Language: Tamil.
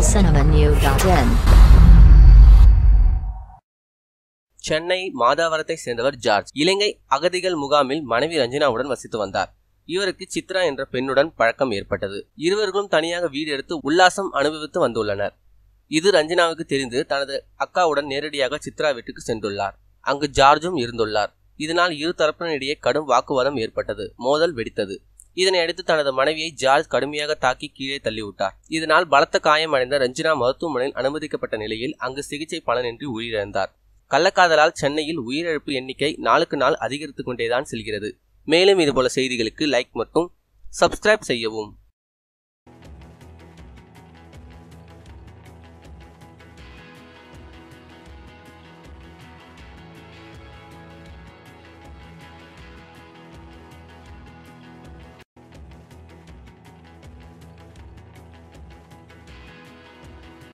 tamilcinemanew.in. சென்னை மாதாவரத்தை சேர்ந்தவர் ஜார்ஜ். இலங்கை அகதிகள் முகாமில் மனைவி ரஞ்சனாவுடன் வசித்து வந்தார். இவருக்கு சித்ரா என்ற பெண்ணுடன் பழக்கம் ஏற்பட்டது. இருவர்களும் தனியாக வீடு எடுத்து உல்லாசம் அனுபவித்து வந்துள்ளனர். இது ரஞ்சனாவுக்கு தெரிந்து தனது அக்காவுடன் நேரடியாக சித்ரா வீட்டுக்கு சென்றுள்ளார். அங்கு ஜார்ஜும் இருந்துள்ளார். இதனால் இரு தரப்பினரிடையே கடும் வாக்குவாதம் ஏற்பட்டது. மோதல் வெடித்தது. இதனை அடுத்து தனது மனைவியை ஜார்ஜ் கடுமையாக தாக்கி கீழே தள்ளிவிட்டார். இதனால் பலத்த காயமடைந்த ரஞ்சனா மருத்துவமனையில் அனுமதிக்கப்பட்ட நிலையில் அங்கு சிகிச்சை பலனின்றி உயிரிழந்தார். கள்ளக்காதலால் சென்னையில் உயிரிழப்பு எண்ணிக்கை நாளுக்கு நாள் அதிகரித்துக் கொண்டேதான் செல்கிறது. மேலும் இதுபோல செய்திகளுக்கு லைக் மற்றும் சப்ஸ்கிரைப் செய்யவும்.